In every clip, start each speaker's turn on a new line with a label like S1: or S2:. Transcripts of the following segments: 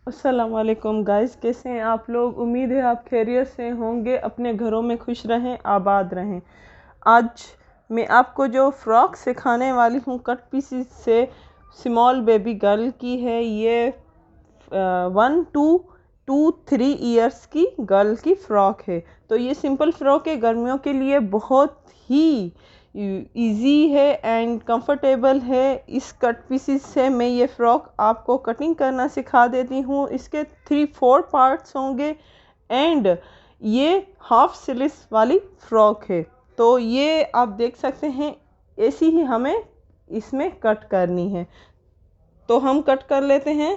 S1: अस्सलाम वालेकुम गाइस, कैसे हैं आप लोग। उम्मीद है आप खैरियत से होंगे, अपने घरों में खुश रहें, आबाद रहें। आज मैं आपको जो फ़्रॉक सिखाने वाली हूँ कट पीसीस से स्मॉल बेबी गर्ल की है। ये 1 to 3 ईयर्स की गर्ल की फ़्रॉक है। तो ये सिंपल फ़्रॉक है, गर्मियों के लिए बहुत ही इजी है एंड कंफर्टेबल है। इस कट पीसीस से मैं ये फ़्रॉक आपको कटिंग करना सिखा देती हूँ। इसके 3-4 पार्ट्स होंगे एंड ये हाफ स्लीव्स वाली फ़्रॉक है। तो ये आप देख सकते हैं, ऐसी ही हमें इसमें कट करनी है। तो हम कट कर लेते हैं।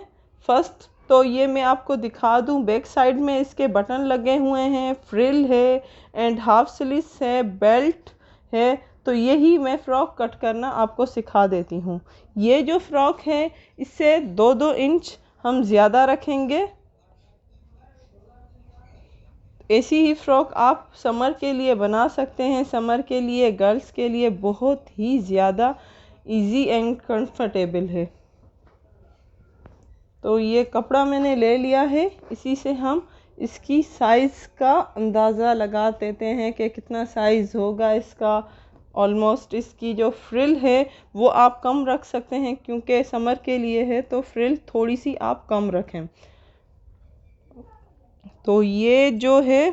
S1: फर्स्ट तो ये मैं आपको दिखा दूं, बैक साइड में इसके बटन लगे हुए हैं, फ्रिल है एंड हाफ स्लीव्स है, बेल्ट है। तो यही मैं फ़्रॉक कट करना आपको सिखा देती हूँ। ये जो फ़्रॉक है इससे 2-2 इंच हम ज़्यादा रखेंगे। ऐसी ही फ़्रॉक आप समर के लिए बना सकते हैं। समर के लिए गर्ल्स के लिए बहुत ही ज़्यादा इजी एंड कंफर्टेबल है। तो ये कपड़ा मैंने ले लिया है, इसी से हम इसकी साइज़ का अंदाज़ा लगा देते हैं कि कितना साइज़ होगा इसका। ऑलमोस्ट इसकी जो फ्रिल है वो आप कम रख सकते हैं, क्योंकि समर के लिए है तो फ्रिल थोड़ी सी आप कम रखें। तो ये जो है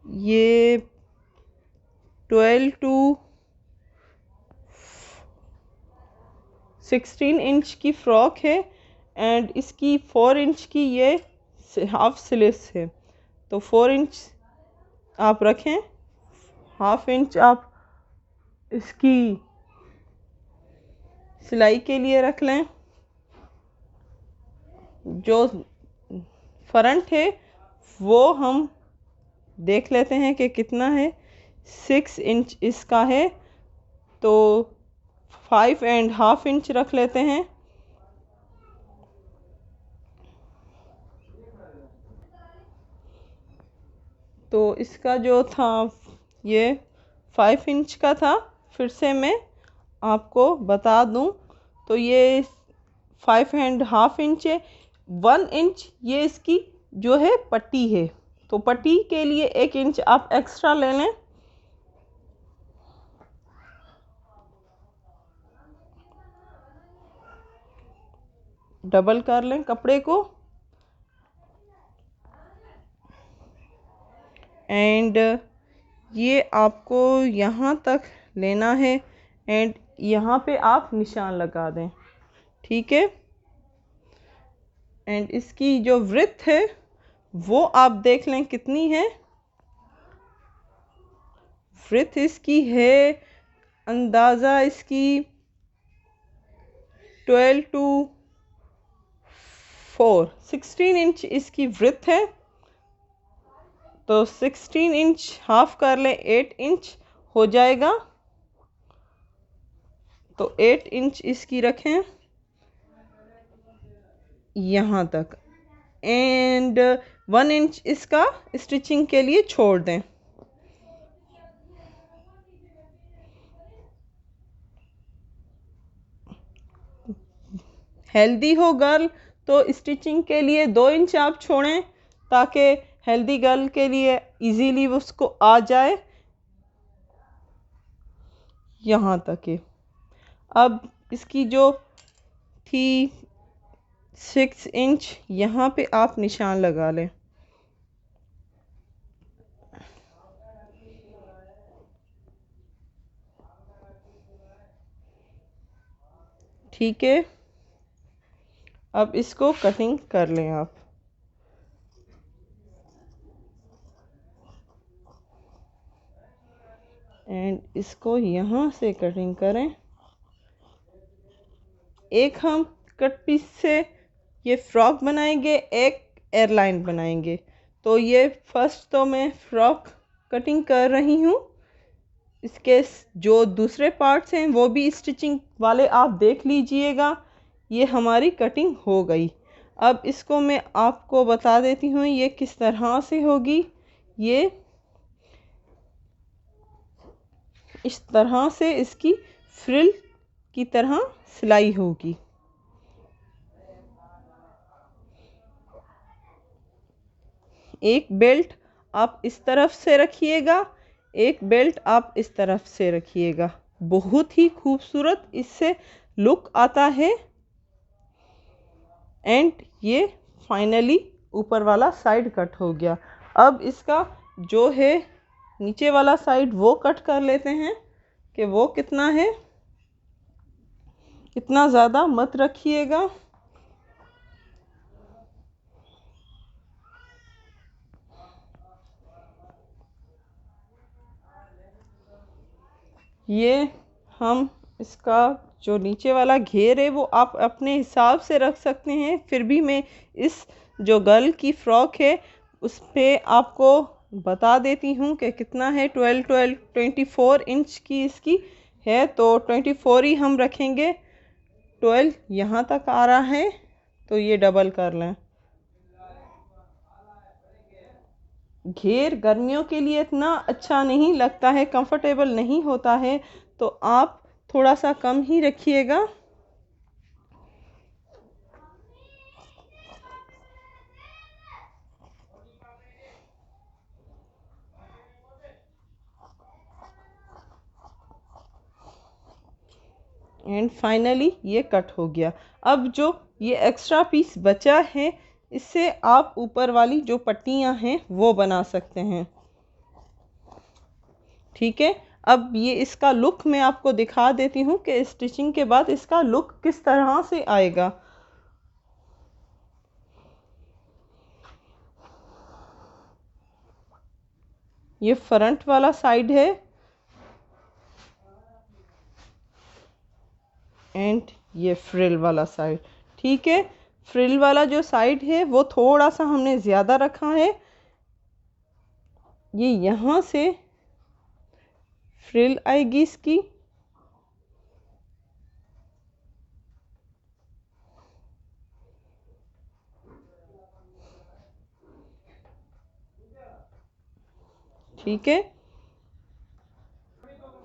S1: ये 12 to 16 इंच की फ़्रॉक है एंड इसकी 4 इंच की ये हाफ स्लीव्स है। तो 4 इंच आप रखें, हाफ इंच आप इसकी सिलाई के लिए रख लें। जो फ्रंट है वो हम देख लेते हैं कि कितना है। 6 इंच इसका है, तो 5.5 इंच रख लेते हैं। तो इसका जो था ये 5 इंच का था। फिर से मैं आपको बता दूं, तो ये 5.5 इंच है। 1 इंच ये इसकी जो है पट्टी है, तो पट्टी के लिए 1 इंच आप एक्स्ट्रा ले लें। डबल कर लें कपड़े को एंड ये आपको यहाँ तक लेना है एंड यहाँ पे आप निशान लगा दें, ठीक है। एंड इसकी जो विड्थ है वो आप देख लें कितनी है। विड्थ इसकी है अंदाज़ा इसकी 16 इंच इसकी विड्थ है। तो 16 इंच हाफ कर लें, 8 इंच हो जाएगा। तो 8 इंच इसकी रखें यहाँ तक एंड 1 इंच इसका स्टिचिंग के लिए छोड़ दें। हेल्दी हो गर्ल तो स्टिचिंग के लिए 2 इंच आप छोड़ें, ताकि हेल्दी गर्ल के लिए इजीली उसको आ जाए यहाँ तक है। अब इसकी जो थी 6 इंच, यहाँ पे आप निशान लगा लें। ठीक है, अब इसको कटिंग कर लें आप। एंड इसको यहाँ से कटिंग करें। एक हम कट पीस से ये फ्रॉक बनाएंगे, एक एयरलाइन बनाएंगे। तो ये फर्स्ट तो मैं फ्रॉक कटिंग कर रही हूँ। इसके जो दूसरे पार्ट्स हैं वो भी स्टिचिंग वाले आप देख लीजिएगा। ये हमारी कटिंग हो गई। अब इसको मैं आपको बता देती हूँ ये किस तरह से होगी। ये इस तरह से इसकी फ्रिल की तरह सिलाई होगी। एक बेल्ट आप इस तरफ से रखिएगा, एक बेल्ट आप इस तरफ से रखिएगा। बहुत ही खूबसूरत इससे लुक आता है। एंड ये फाइनली ऊपर वाला साइड कट हो गया। अब इसका जो है नीचे वाला साइड वो कट कर लेते हैं कि वो कितना है। इतना ज़्यादा मत रखिएगा। ये हम इसका जो नीचे वाला घेर है वो आप अपने हिसाब से रख सकते हैं। फिर भी मैं इस जो गर्ल की फ्रॉक है उस पर आपको बता देती हूँ कि कितना है। 24 इंच की इसकी है, तो 24 ही हम रखेंगे। 12 यहाँ तक आ रहा है, तो ये डबल कर लें। घेर गर्मियों के लिए इतना अच्छा नहीं लगता है, कंफर्टेबल नहीं होता है, तो आप थोड़ा सा कम ही रखिएगा। एंड फाइनली ये कट हो गया। अब जो ये एक्स्ट्रा पीस बचा है इससे आप ऊपर वाली जो पट्टियां हैं वो बना सकते हैं। ठीक है, अब ये इसका लुक मैं आपको दिखा देती हूँ कि स्टिचिंग के बाद इसका लुक किस तरह से आएगा। ये फ्रंट वाला साइड है एंड ये फ्रिल वाला साइड। ठीक है, फ्रिल वाला जो साइड है वो थोड़ा सा हमने ज़्यादा रखा है। ये यहाँ से फ्रिल आएगी इसकी। ठीक है,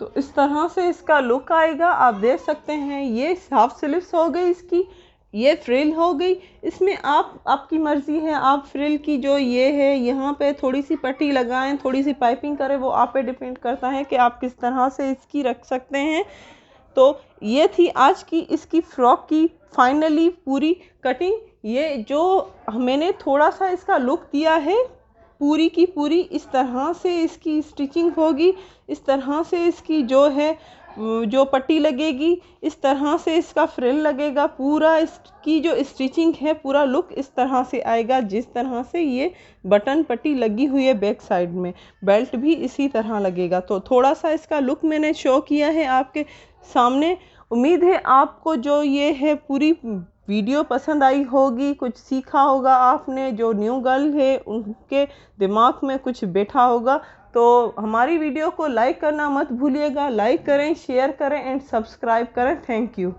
S1: तो इस तरह से इसका लुक आएगा। आप देख सकते हैं ये हाफ स्लीव्स हो गई इसकी, ये फ्रिल हो गई। इसमें आपकी मर्ज़ी है, आप फ्रिल की जो ये है यहाँ पे थोड़ी सी पट्टी लगाएं, थोड़ी सी पाइपिंग करें, वो आप पे डिपेंड करता है कि आप किस तरह से इसकी रख सकते हैं। तो ये थी आज की इसकी फ्रॉक की फाइनली पूरी कटिंग। ये जो मैंने थोड़ा सा इसका लुक दिया है, पूरी की पूरी इस तरह से इसकी स्टिचिंग होगी, इस तरह से इसकी जो है जो पट्टी लगेगी, इस तरह से इसका फ्रिल लगेगा। पूरा इसकी जो स्टिचिंग है पूरा लुक इस तरह से आएगा जिस तरह से ये बटन पट्टी लगी हुई है बैक साइड में। बेल्ट भी इसी तरह लगेगा। तो थोड़ा सा इसका लुक मैंने शो किया है आपके सामने। उम्मीद है आपको जो ये है पूरी वीडियो पसंद आई होगी, कुछ सीखा होगा आपने। जो न्यू गर्ल है उनके दिमाग में कुछ बैठा होगा। तो हमारी वीडियो को लाइक करना मत भूलिएगा। लाइक करें, शेयर करें एंड सब्सक्राइब करें। Thank you.